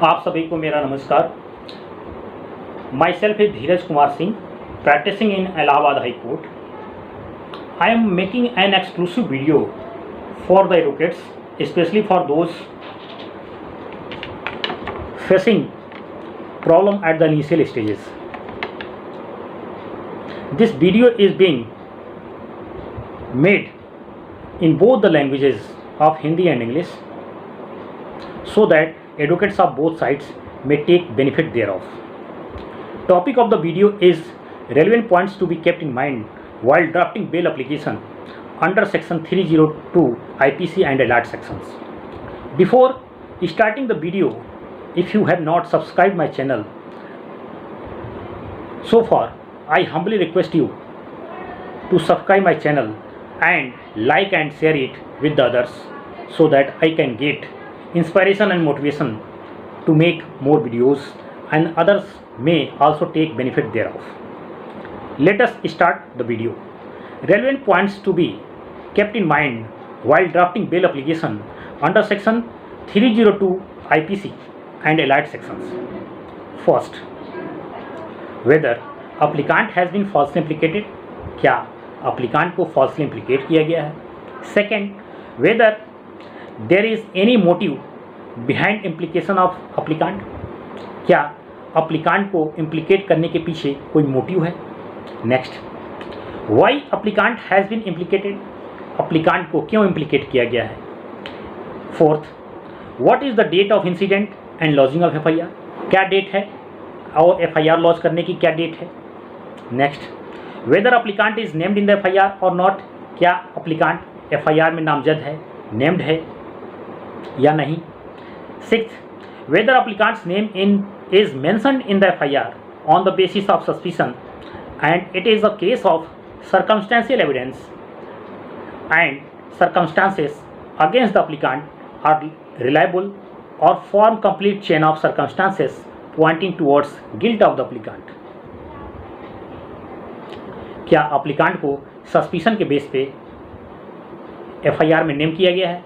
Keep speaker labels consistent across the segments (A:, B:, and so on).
A: आप सभी को मेरा नमस्कार। Myself is Dheeraj Kumar Singh, practising in Allahabad High Court. I am making an exclusive video for the advocates, especially for those facing problem at the initial stages. This video is being made in both the languages of Hindi and English, so that advocates of both sides may take benefit thereof. Topic of the video is relevant points to be kept in mind while drafting bail application under section 302 IPC and allied sections. Before starting the video, if you have not subscribed my channel so far, I humbly request you to subscribe my channel and like and share it with the others, so that I can get inspiration and motivation to make more videos and others may also take benefit thereof. Let us start the video. Relevant points to be kept in mind while drafting bail application under section 302 IPC and allied sections. First, whether applicant has been falsely implicated, क्या applicant को falsely implicate किया गया है. Second, whether there is any motive behind implication of applicant, क्या applicant को implicate करने के पीछे कोई motive है. Next, why applicant has been implicated, applicant को क्यों implicate किया गया है. Fourth, what is the date of incident and lodging of FIR, क्या डेट है और FIR लॉन्च करने की क्या डेट है. Next, whether applicant is named in the FIR or not, क्या applicant FIR में नामजद है, named है या नहीं. Sixth, whether applicant's name is mentioned in the FIR on the basis of suspicion and it is a case of circumstantial evidence and circumstances against the applicant are reliable or form complete chain of circumstances pointing towards guilt of the applicant. क्या applicant को suspicion के base पे FIR में name किया गया है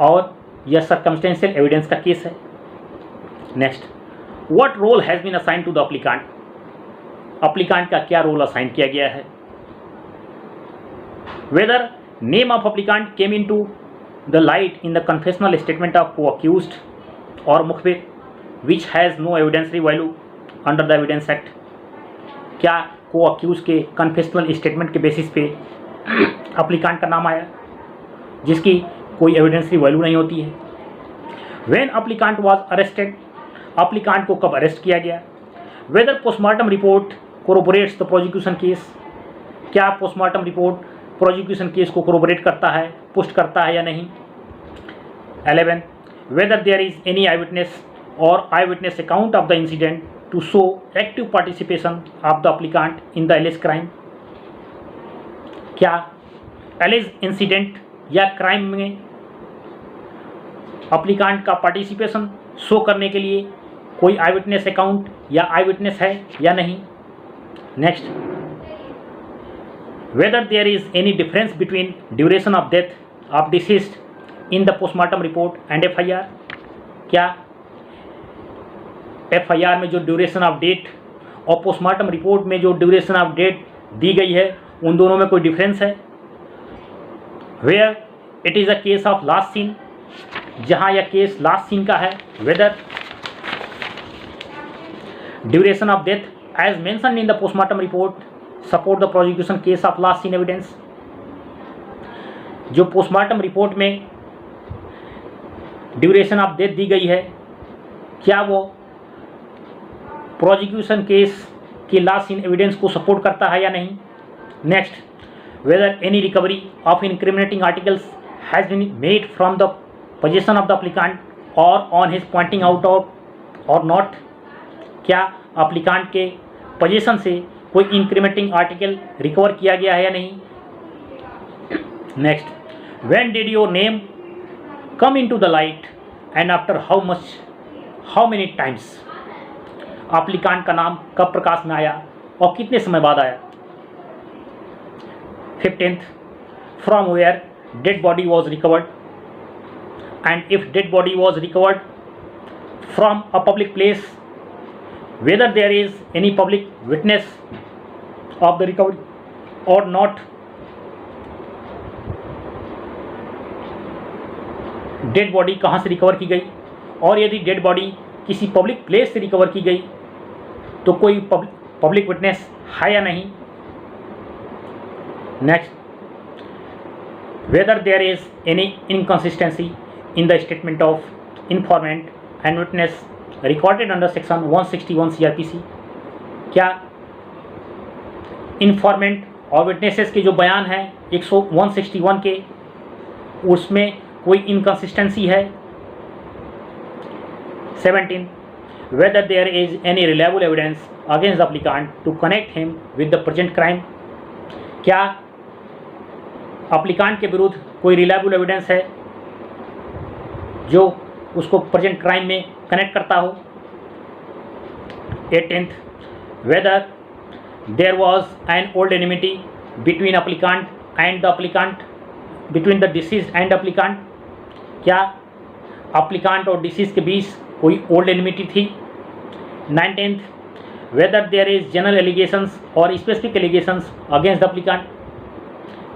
A: और यह सर्कमस्टेंशियल एविडेंस का केस है. Next, what role has been assign to the applicant, applicant का क्या रोल असाइन किया गया है. Whether name of applicant came into the light in the confessional statement of co-accused or मुखबिर which has no evidentiary value under the Evidence Act, क्या co-accused के confessional statement के basis पे applicant का नाम आया जिसकी कोई evidentiary value नहीं होती है. When applicant was arrested, applicant को कब अरेस्ट किया गया. Whether postmortem report corroborates the prosecution case, क्या पोस्टमार्टम रिपोर्ट प्रोसिक्यूशन केस को कोरोबोरेट करता है, पुष्ट करता है या नहीं. 11, whether there is any eyewitness or eyewitness account of the incident to show active participation of the applicant in the alleged crime, क्या alleged incident या क्राइम में applicant का पार्टिसिपेशन शो करने के लिए कोई आई विटनेस अकाउंट या आई विटनेस है या नहीं. Next, whether there is any difference between duration of death of deceased in the postmortem report and FIR, क्या FIR में जो ड्यूरेशन ऑफ डेट और पोस्टमार्टम रिपोर्ट में जो ड्यूरेशन ऑफ डेट दी गई है उन दोनों में कोई डिफरेंस है. Where it is a case of last seen, जहाँ यह केस लास्ट सीन का है. Whether duration of death as mention in the postmortem report support the prosecution case of last seen evidence, जो पोस्टमार्टम रिपोर्ट में duration of death दी गई है क्या वो प्रोसिक्यूशन केस के लास्ट सीन एविडेंस को सपोर्ट करता है या नहीं. Next, whether any recovery of incriminating articles has been made from the position of the applicant और on his pointing out of और नॉट, क्या एप्लीकेंट के पोजीशन से कोई इंक्रीमेंटिंग आर्टिकल रिकवर किया गया है या नहीं. Next, when did your name come into the light and after how many times, applicant का नाम कब प्रकाश में आया और कितने समय बाद आया. 15th, from where dead body was recovered, and if dead body was recovered from a public place, whether there is any public witness of the recovery or not. Dead body कहाँ से रिकवर की गई, और यदि dead body किसी public place से recover की गई तो कोई पब्लिक विटनेस है या नहीं. Next, whether there is any inconsistency in the statement of informant and witness recorded under section 161 CRPC. क्या इंफॉर्मेंट और विटनेसेस के जो बयान हैं 161 के, उसमें कोई इनकन्सिस्टेंसी है. 17, whether there is any reliable evidence against the applicant to connect him with the present crime. क्या अप्लीकांट के विरुद्ध कोई रिलायबल एविडेंस है जो उसको प्रेजेंट क्राइम में कनेक्ट करता हो. 18th, whether there was an old enmity between the deceased and applicant. क्या अप्लीकांट और डिसीज के बीच कोई ओल्ड एनिमिटी थी. 19th, whether there is general allegations और specific allegations against the applicant.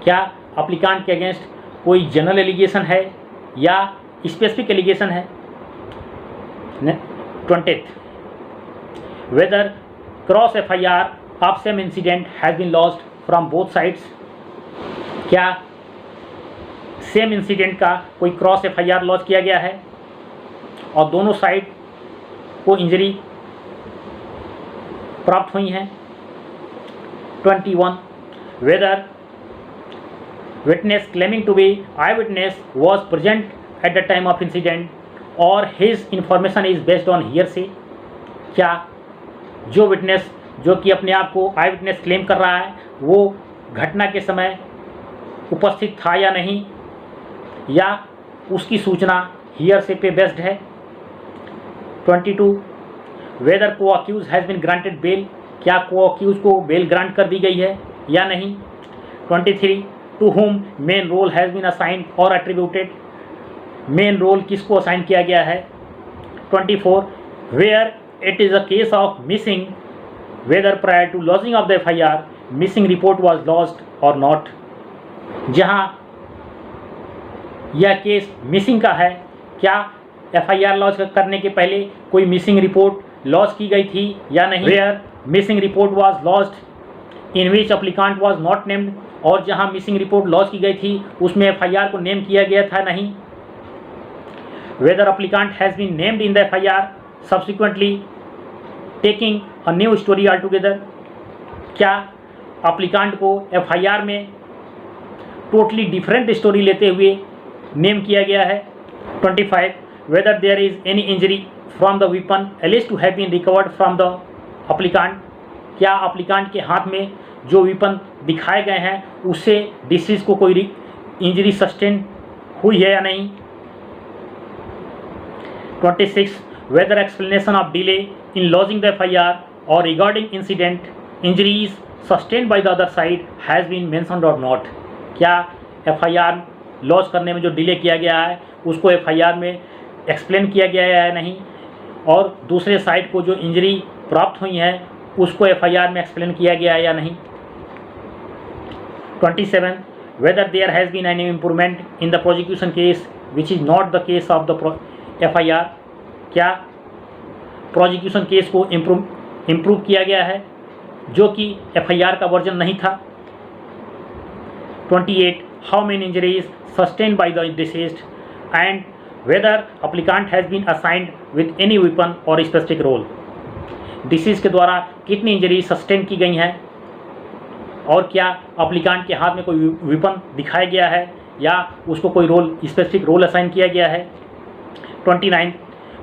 A: क्या अप्लीकांट के अगेंस्ट कोई जनरल एलिगेशन है या स्पेसिफिक एलिगेशन है. 20th, whether cross FIR of same incident has been lodged from both sides. क्या same incident का कोई क्रॉस FIR लॉन्च किया गया है और दोनों साइड को इंजरी प्राप्त हुई हैं. 21, whether witness claiming to be eyewitness was present at the time of incident or his information is based on hearsay. क्या जो विटनेस जो कि अपने आप को आई विटनेस क्लेम कर रहा है वो घटना के समय उपस्थित था या नहीं, या उसकी सूचना हियरसे पे बेस्ड है. 22, वेदर को accused has been granted bail. क्या को अक्यूज को बेल ग्रांट कर दी गई है या नहीं. 23, to whom main role has been assigned और एट्रीब्यूटेड. मेन रोल किसको असाइन किया गया है. 24, where it is a case of missing, whether prior to lodging of the FIR missing report was lost और नॉट. जहाँ यह केस मिसिंग का है, क्या FIR लॉन्च करने के पहले कोई मिसिंग रिपोर्ट लॉन्च की गई थी या नहीं. Where missing report was launched in which applicant was not named. और जहां मिसिंग रिपोर्ट लॉन्च की गई थी उसमें FIR को नेम किया गया था नहीं. Whether applicant has been named in the FIR subsequently taking a new story all together. क्या अप्लीकांट को FIR में टोटली डिफरेंट स्टोरी लेते हुए नेम किया गया है. 25, whether there is any injury from the weapon alleged to have been recovered from the applicant. क्या applicant के हाथ में जो वेपन दिखाए गए हैं उससे डिसीज को कोई इंजरी सस्टेन हुई है या नहीं. 26, whether explanation of delay in lodging the FIR or regarding incident injuries sustained by the other side has been mentioned or not. क्या FIR लॉन्च करने में जो डिले किया गया है उसको FIR में एक्सप्लेन किया गया है या नहीं, और दूसरे साइड को जो इंजरी प्राप्त हुई है उसको FIR में एक्सप्लेन किया गया है या नहीं. 27, whether there has been any improvement in the prosecution case which is not the case of the FIR. क्या प्रोसिक्यूशन केस को इम्प्रूव किया गया है जो कि FIR का वर्जन नहीं था. 28, how many injuries sustained by the deceased and whether applicant has been assigned with any weapon or specific role. Disease के द्वारा कितनी इंजरी सस्टेन की गई हैं और क्या अप्लीकांट के हाथ में कोई वेपन दिखाया गया है या उसको कोई रोल स्पेसिफिक रोल असाइन किया गया है. 29,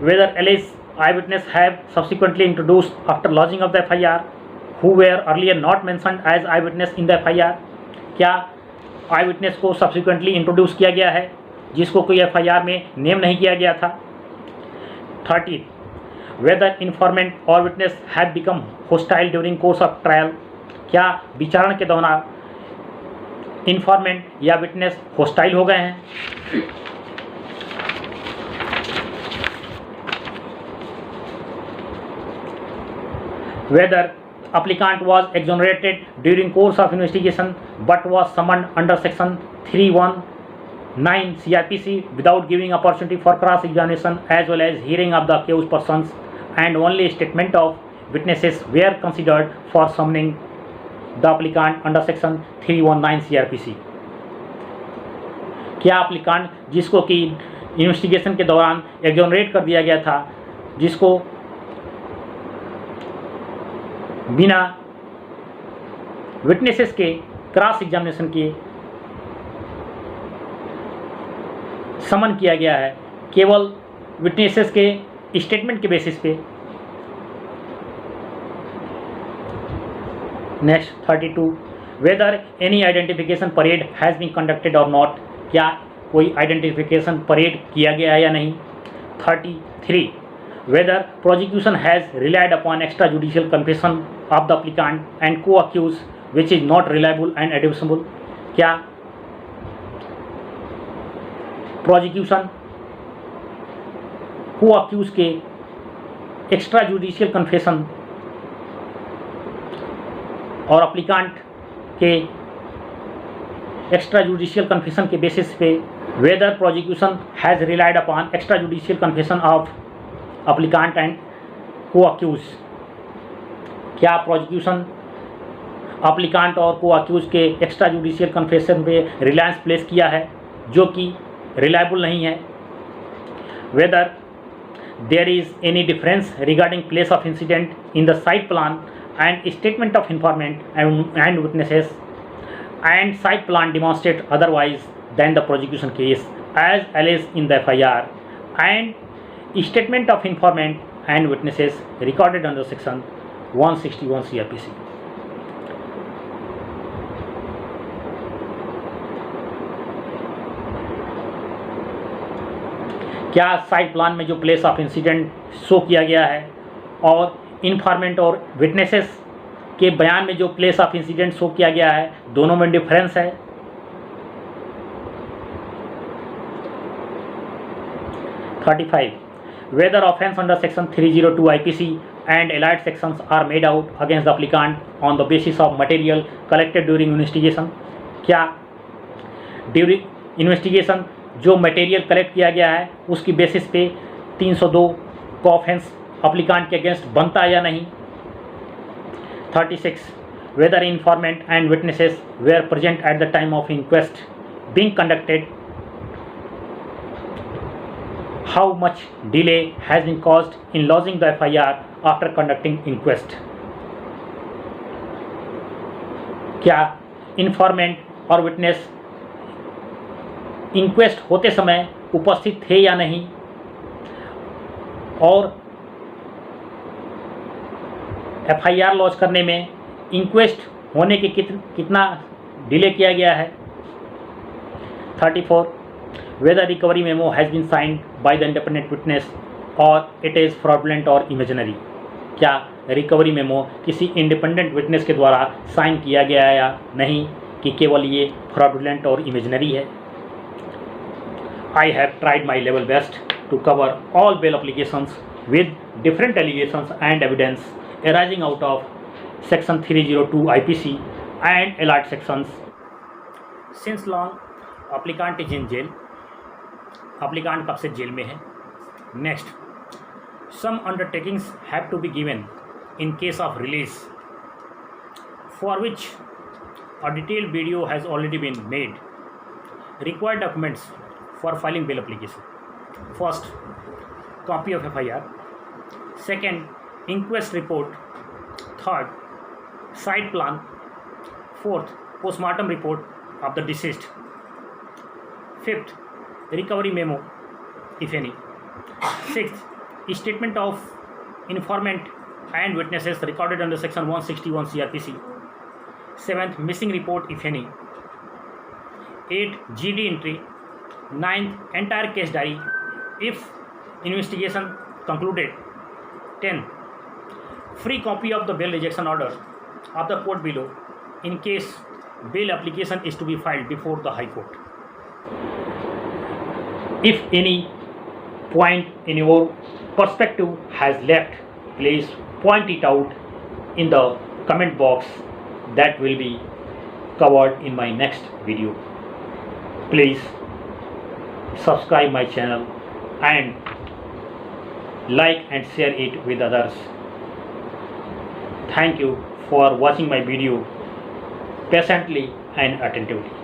A: whether alleged eye witness have subsequently introduced after lodging of the FIR who were earlier not mentioned as eye witness in the FIR. क्या आई विटनेस को सब्सिक्वेंटली इंट्रोड्यूस किया गया है जिसको कोई FIR में नेम नहीं किया गया था. 30, वेदर इन्फॉर्मेंट और witness have become hostile during course of trial. क्या विचारण के दौरान इन्फॉर्मेंट या विटनेस होस्टाइल हो गए हैं. whether applicant was exonerated during course of investigation but was summoned under section 319 CRPC without giving opportunity for cross examination as well as hearing of the accused persons, and only statement of witnesses were considered for summoning the applicant under section 319 CRPC. क्या applicant जिसको कि investigation के दौरान exonerate कर दिया गया था, जिसको बिना विटनेसेस के क्रॉस एग्जामिनेशन के समन किया गया है, केवल विटनेसेस के स्टेटमेंट के बेसिस पे। Next 32, whether any identification parade has been conducted or not, क्या कोई आइडेंटिफिकेशन परेड किया गया है या नहीं। 33, whether prosecution has relied upon extrajudicial confession of the applicant and co-accused which is not reliable and admissible, क्या prosecution co-accused के extra judicial confession और अप्लीकांट के एक्स्ट्रा जुडिशियल कन्फेशन के बेसिस पे whether prosecution has relied upon extra judicial confession of applicant and co-accused, क्या prosecution अप्लीकांट और को-अक्यूज के extra judicial confession पे रिलायंस प्लेस किया है जो कि रिलायबल नहीं है। Whether there is any difference regarding place of incident in the site plan and statement of informant and witnesses and site plan demonstrate otherwise than the prosecution case as alleged in the FIR and statement of informant and witnesses recorded under section 161 CRPC. क्या site plan में जो place of incident show किया गया है और इंफॉर्मेंट और witnesses के बयान में जो प्लेस ऑफ इंसिडेंट शो किया गया है, दोनों में डिफरेंस है। 35, whether offense under section 302 IPC and allied sections are made out against the applicant on the basis of material collected during investigation, क्या ड्यूरिंग इन्वेस्टिगेशन जो मटेरियल कलेक्ट किया गया है उसकी बेसिस पे 302 का ऑफेंस अप्लीकांट के अगेंस्ट बनता है या नहीं। 36, whether informant and witnesses were present at the time of inquest being conducted, how much delay has been caused in lodging the FIR after conducting inquest, क्या informant और witness इंक्वेस्ट होते समय उपस्थित थे या नहीं, और FIR लॉन्च करने में इंक्वेस्ट होने के कितना डिले किया गया है। 34, whether recovery memo has been signed by the independent witness or it is fraudulent or imaginary, क्या रिकवरी मेमो किसी इंडिपेंडेंट विटनेस के द्वारा साइन किया गया है या नहीं कि केवल ये फ्रॉडुलेंट और इमेजिनरी है। I have tried my level best to cover all bail applications with different allegations and evidence arising out of section 302 IPC and allied sections. Since long, applicant is in jail. Applicant कब से jail में है। Next, some undertakings have to be given in case of release, for which a detailed video has already been made. Required documents for filing bail application: first, copy of FIR; second, inquest report; third, site plan; fourth, postmortem report of the deceased; fifth, recovery memo if any; sixth, statement of informant and witnesses recorded under section 161 CRPC; seventh, missing report if any; eighth, GD entry; ninth, entire case diary if investigation concluded; 10, free copy of the bail rejection order of the court below in case bail application is to be filed before the High Court. If any point in your perspective has left, please point it out in the comment box that will be covered in my next video. Please subscribe my channel and like and share it with others. Thank you for watching my video patiently and attentively.